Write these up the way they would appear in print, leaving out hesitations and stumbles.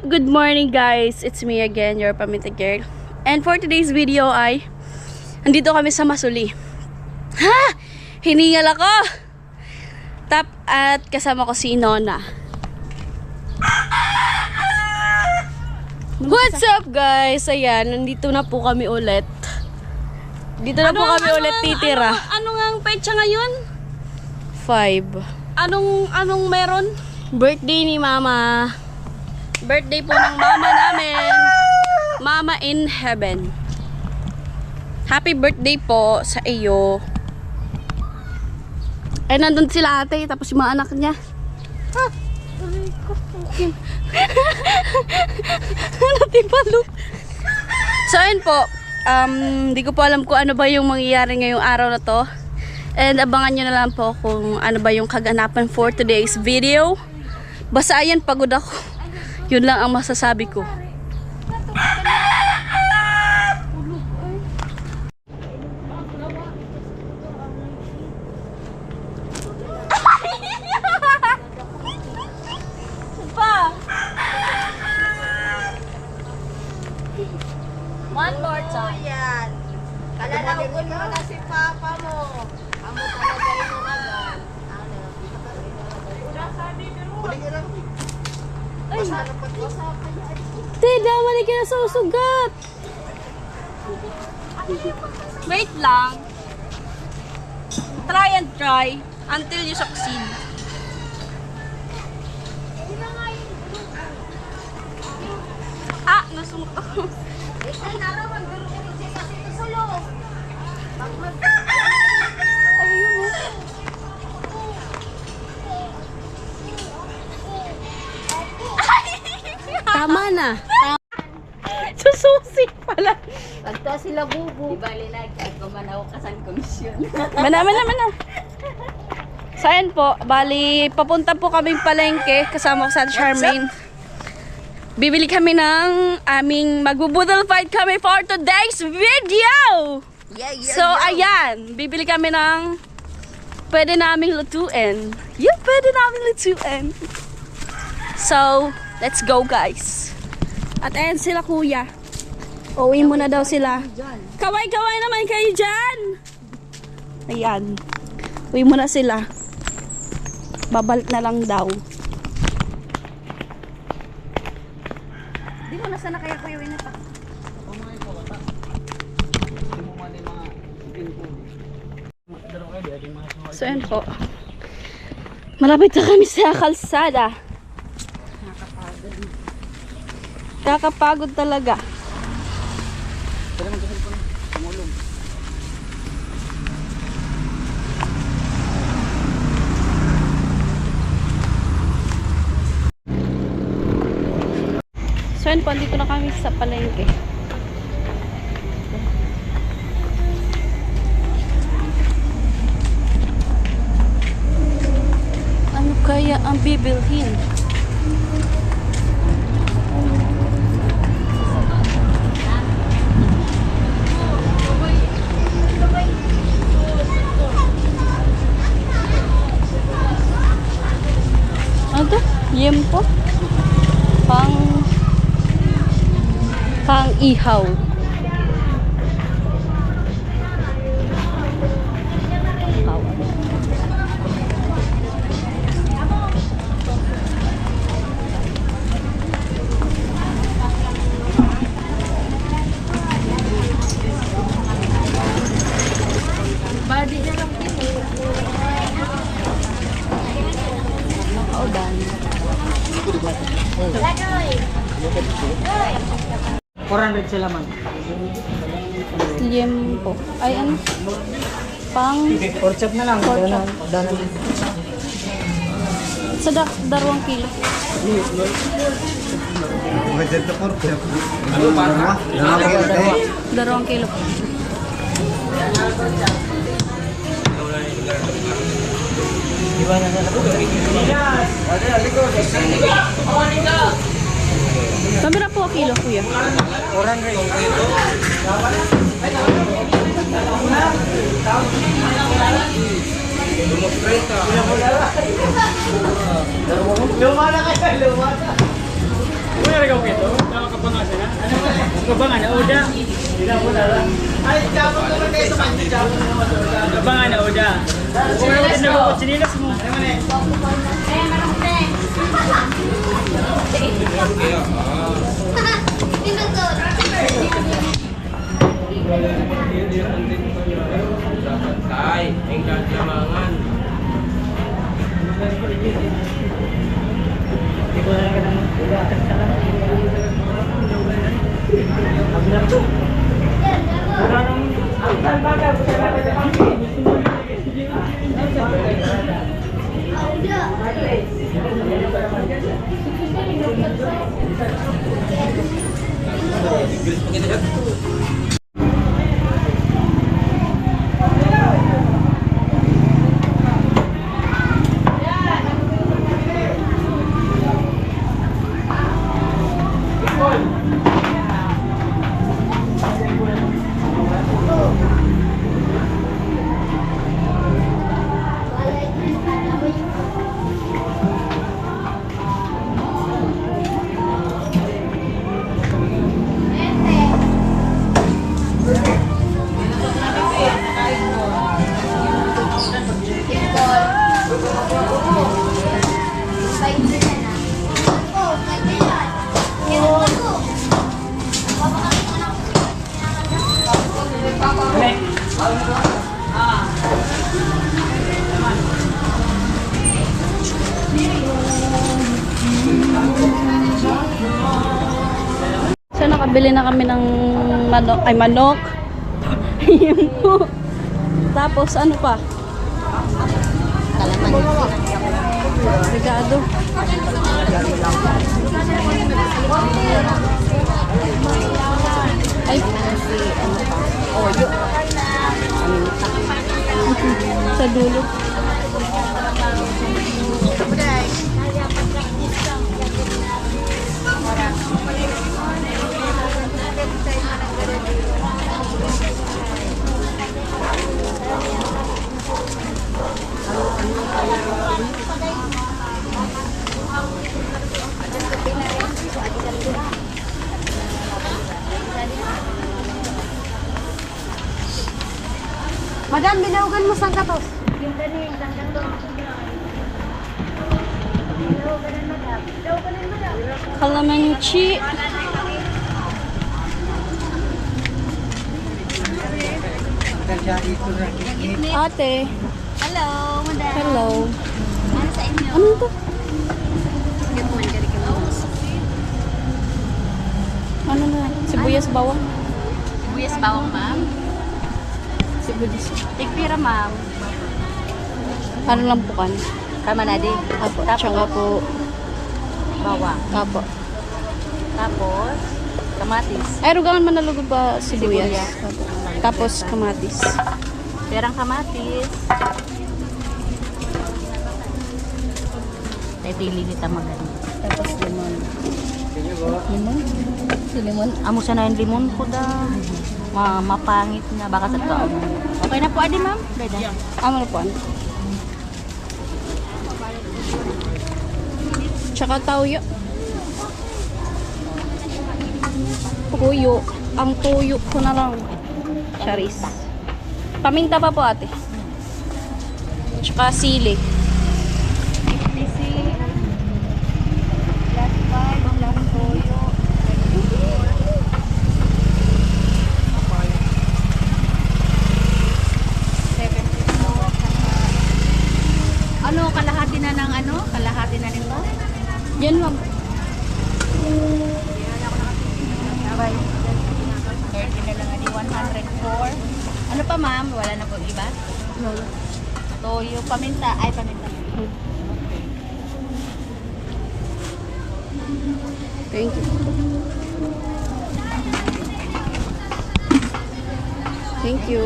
Good morning guys, it's me again, your Pamita Girl. And for today's video ay andito kami sa Masuli. Ha! Hiningal ako! At kasama ko si Nona. What's up guys? Ayan, nandito na po kami ulit. Dito na po kami ulit titira. Ano nga ang petsa ngayon? 5. Anong meron? Birthday ni Mama. Birthday po ng mama namin. Mama in heaven. Happy birthday po sa iyo. Eh, nandun sila ate, tapos yung mga anak niya. Ha? Natipalo. So, ayun po. Hindi ko po alam kung ano ba yung mangyayari ngayong araw na to. And abangan nyo na lang po kung ano ba yung kaganapan for today's video. Basta ayan, pagod ako. Yun lang ang masasabi ko. One more time. Yan. Kalalaugon mo na si Papa mo. Amo talaga yung naman. Ay! Te, dawali ka na sa usugat. Wait lang. Try and try until you succeed. Ah, nasunod ako. Tama na. Sususi pala. Pagka sila bubu. Ibali na, ako manaw kasan komisyon. Mana. So ayan po, bali papunta po kaming palengke kasama ko sa Charmaine. Bibili kami ng aming magbubudol fight kami for today's video. So ayan, bibili kami ng pwede naming lutuin. Yeah, pwede naming lutuin. So, let's go guys. At ayan sila kuya. Uwi muna daw sila. Kaway-kaway naman kayo dyan. Ayan. Uwi muna sila. Babalik na lang daw. Di mo na sana kaya kuya na pa. So ayan po. Malapit na kami sa kalsada. Kakapagod talaga. So yun po, dito na kami sa palengke. Ano kaya ang bibilhin? Ano to? Yempo? Pang ihaw. Badi na lang dito. Kaudan. 400 sila man. Yempo. Ay ano? Pang Porchop na lang. Danan. sa 2 kilo. Ano pa? 2 kilo. Iba na na. Pambira po kilo kuya. 400. Lumana kayo, lumana. ikaw kito? Nakakapangasan na? Kabangan na Oda. Ay, dapat naman kayo sa kanya. Kabangan na Oda. Kung ano kasi nagkakot sinilas mo. Tay, engkang lamangan. Hindi ko na lang ka naman. Abnak to. So nakabili na kami ng manok, ay manok. Yun po. Tapos ano pa? Regado. Ay, oyo. Sa dulo. Madam, binawagan mo saan ka to? Kalamansi. Ate. Hello, madam. Hello. Ano sa inyo? Ano to? Ano na? Sibuyas bawang? Sibuyas bawang, ma'am. Sibuyas. Tigpira, ma'am. Ano lang po kan? Kamanadi. Apo. Tsaka po. Bawang. Apo. Tapos, kamatis. Ay, rugangan man nalugod ba sibuyas? Sibuyas. Apo. Tapos kamatis. Perang kamatis. Ay, pili kita maganda. Tapos limon. Limon? Si limon. Amo sa na yung limon ko da. Mapangit na. Baka sa taon. Okay na po, adi, ma'am? Reda. Ano po? Tsaka tauyo. Tuyo. Ang tuyo ko na lang. Charis. Paminta pa po ate. Tsaka sili. Ano, kalahati na ng ano? Kalahati na rin ba? Yan lang. 30 na lang, adi 104. Ano pa, ma'am? Wala na po iba? No. Toyo, paminta. Ay, paminta. Thank you. Thank you.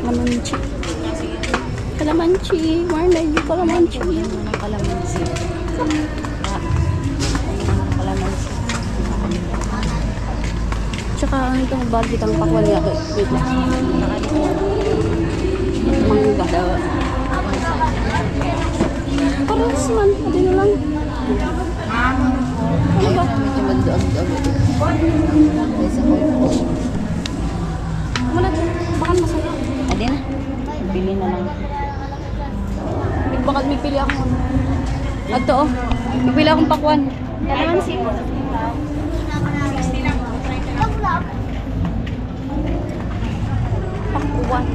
Kalamansi. Kalamansi. Marla, yung kalamansi. Ano kalamansi? Kalamansi. Tsaka ano itong bagit ang pakwalya. Wait lang. Mangga. Parehas man. Hindi na lang. Ano ba? Medyo magdoon-doon. Isa ko. Muna, baka masaya. Adi na. Bili na lang. Baka may pili ako. Ato oh. May pili akong pakwan. Kailangan si pakwan.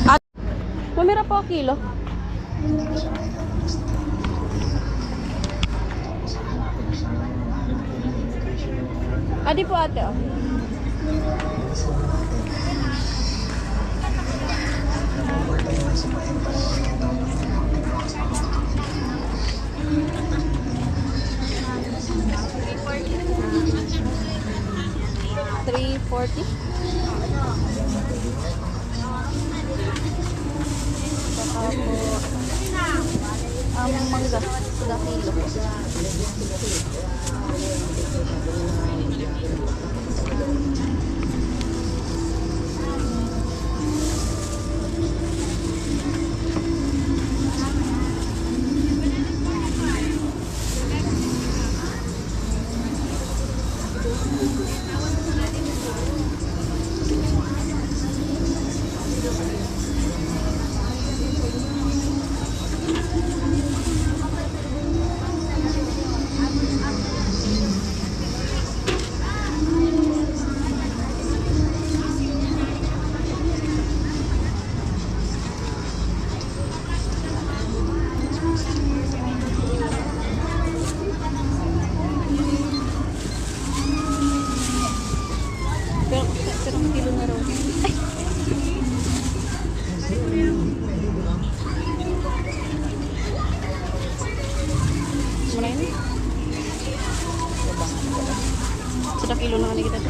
At mamira po kilo. Adi po ate oh. $3.40. Mangga, sudah kilo. Pero kilo na raw. Ay! Muna yun? Sudah kilo na kita.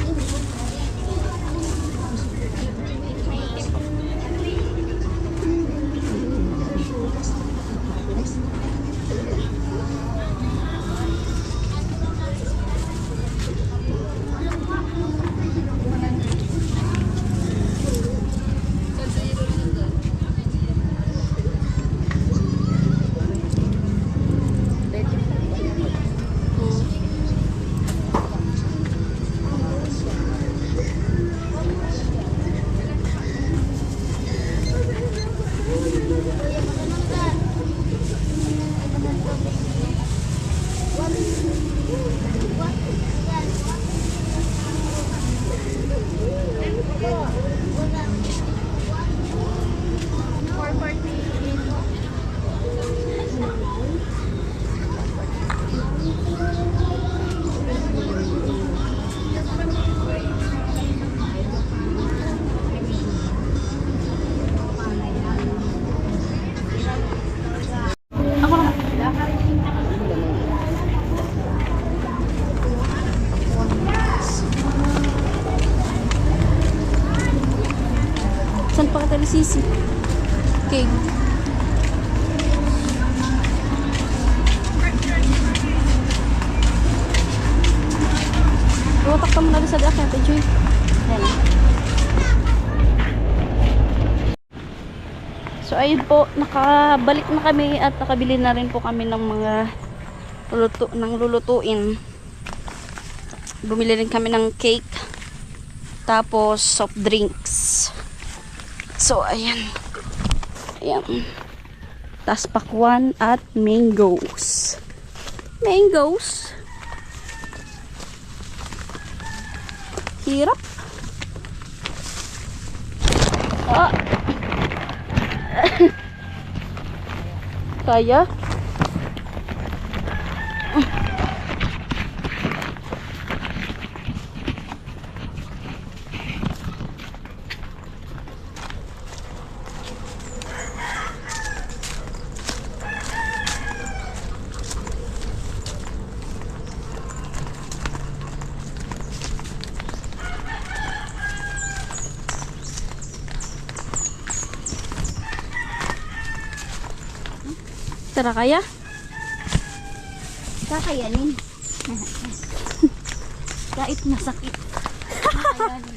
Saan pa kita sisi? Okay. Luwatak ka muna rin sa daki, Ate Joy. Yan. So ayun po, nakabalik na kami at nakabili na rin po kami ng mga lulutuin. Bumili rin kami ng cake. Tapos soft drinks. So, ayan. Ayan. Tas pakwan at mangoes. Mangoes. Hirap. Ah. Kaya. Tara kaya? Kakayanin. Kahit masakit. Kakayanin.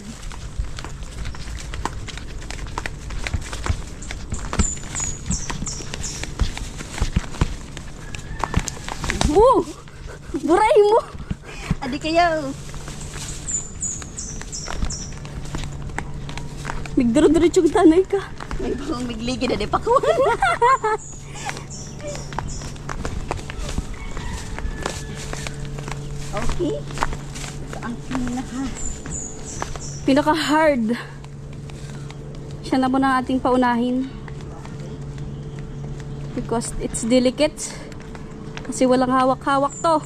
Buray mo! Adi kaya. Migdaro-diretso yung tanay ka. May bang migligi na di pa ko. Okay. Ang Pinaka-hard. Siya na muna ang ating paunahin. Because it's delicate. Kasi walang hawak-hawak to.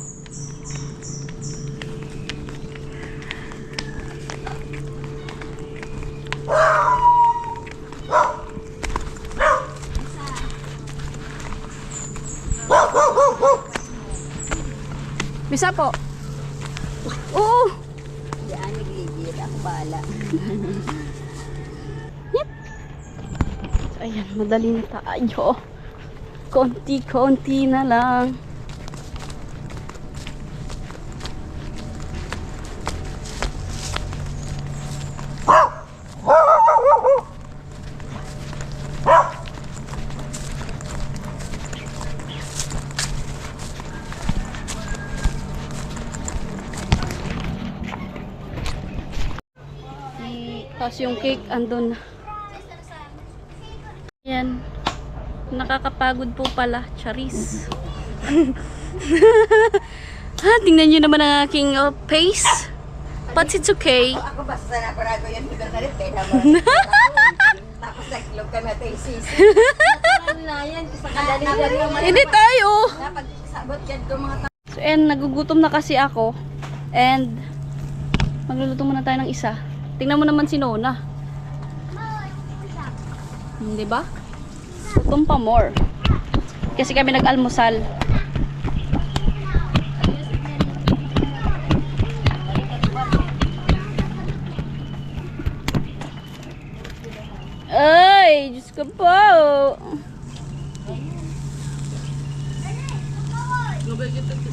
Bisa po. Oo. Diyan nagligid. Ako bahala. Ayan, madali na tayo. Konti-konti na lang. Tapos yung cake andun na. Ayan. Nakakapagod po pala. Charis. Tingnan nyo naman ang aking pace. But it's okay. Ako basta na parago yan. Hindi ka rin. Kaya naman. Tapos naglog ka na tayo sisi. Ano na yan? Sa kadali-dali naman. Hindi tayo. Kapag sabot yan ko mga So, and nagugutom na kasi ako. And magluluto muna tayo ng isa. Tingnan mo naman si Nona. Hindi ba? Gutom pa more. Kasi kami nag-almusal. Ay, Diyos ko po.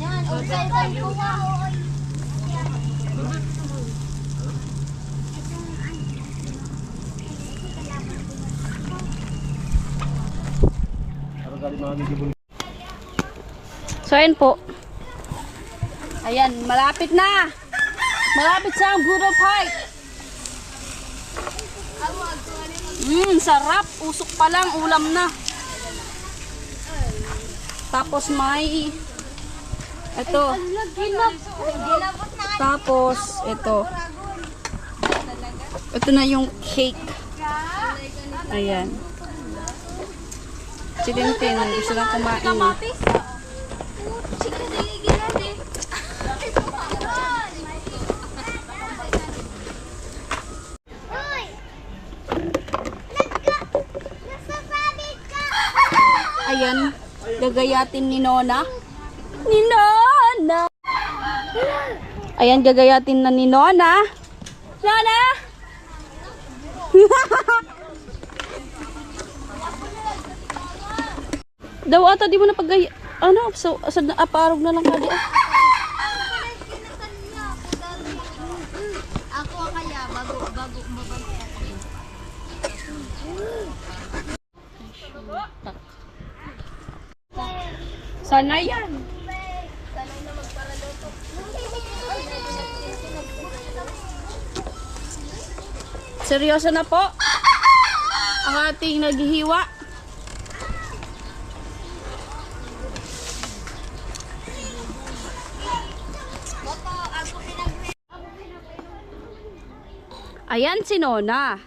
yan. O, cellphone ko nga. So, ayan po. Ayan, malapit na. Malapit sa ang Budol Pike. Sarap. Usok pa lang, ulam na. Tapos may ito. Tapos ito. Ito na yung cake. Ayan. Si Tintin, gusto lang kumain. Ayan, gagayatin ni Nona. Ni Nona! Ayan, gagayatin na ni Nona. Nona! Daw ata di mo na paggaya. Ano? So, aparog na lang kadi. Ako kaya bago mabalik. Sana yan. Seryoso na po ang ating naghihiwa. Ayan si Nona,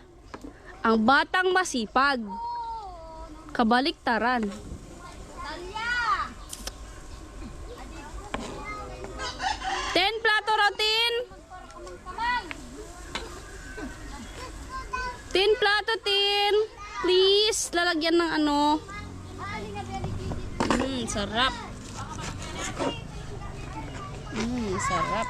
ang batang masipag. Kabaliktaran. Ten plato rotin. 10 plato, 10. Please, lalagyan ng ano. Sarap. Sarap.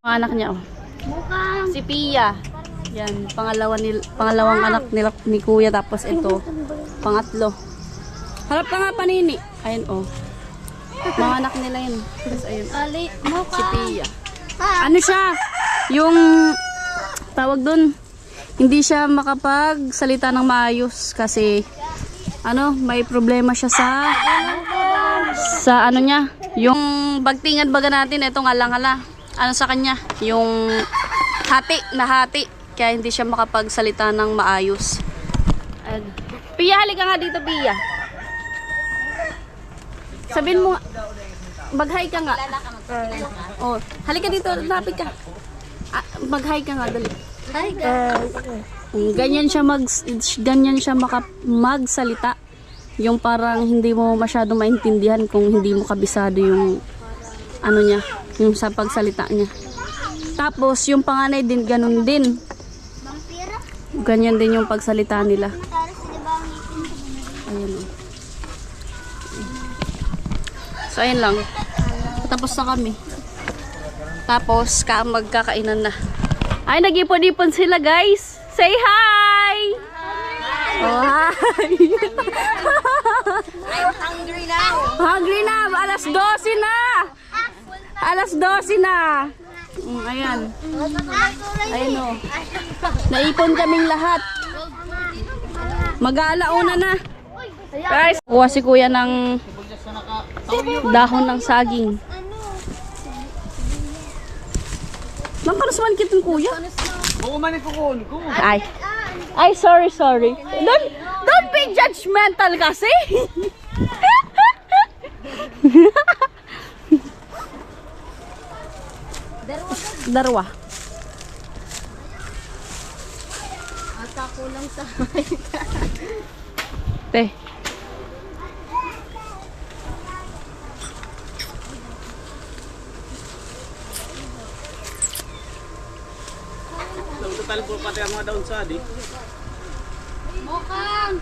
Mga anak niya, oh. Si Pia. Yan, pangalawang anak nila ni Kuya, tapos ito, pangatlo. Harap ka nga, Panini. Ayun, oh. Mga anak nila yun. Tapos ayun, si Pia. Ano siya? Yung, tawag dun, hindi siya makapagsalita ng maayos kasi, ano, may problema siya sa ano niya, yung bagtingad baga natin, itong alang-ala. Ano sa kanya? Yung hati. Kaya hindi siya makapagsalita ng maayos. Pia, halika nga dito, Pia. Sabihin mo, mag-hi ka nga. Oh, halika dito, lapit ka. Mag-hi ka nga, dali. Hi guys. Ganyan siya magsalita. Yung parang hindi mo masyado maintindihan kung hindi mo kabisado yung ano niya, yung sa pagsalita niya. Tapos yung panganay din ganun din. Ganyan din yung pagsalita nila. Ayan. So ayun lang. Tapos na kami. Tapos magkakainan na. Ay, nag-ipon-ipon sila, guys. Say hi! Oh, hi! I'm hungry now. Hungry na! Alas 12 na! Alas 12 na! Ayan. Ayun o. Naipon kaming lahat. Mag-aalauna na. Guys, kuha si Kuya ng dahon ng saging. Nangkaros man kitang Kuya. Bukumanin ko ko. Ay, sorry. Don't be judgmental kasi. Darwa. Ata kulang sa Te. Total po pati ang mga daon sa di. Mukang.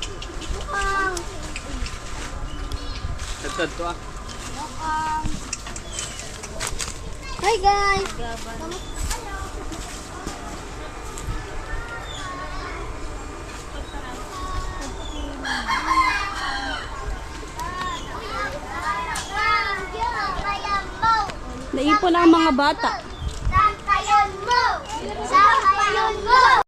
Tagtad to ah. Hi guys. Naipon ang mga bata.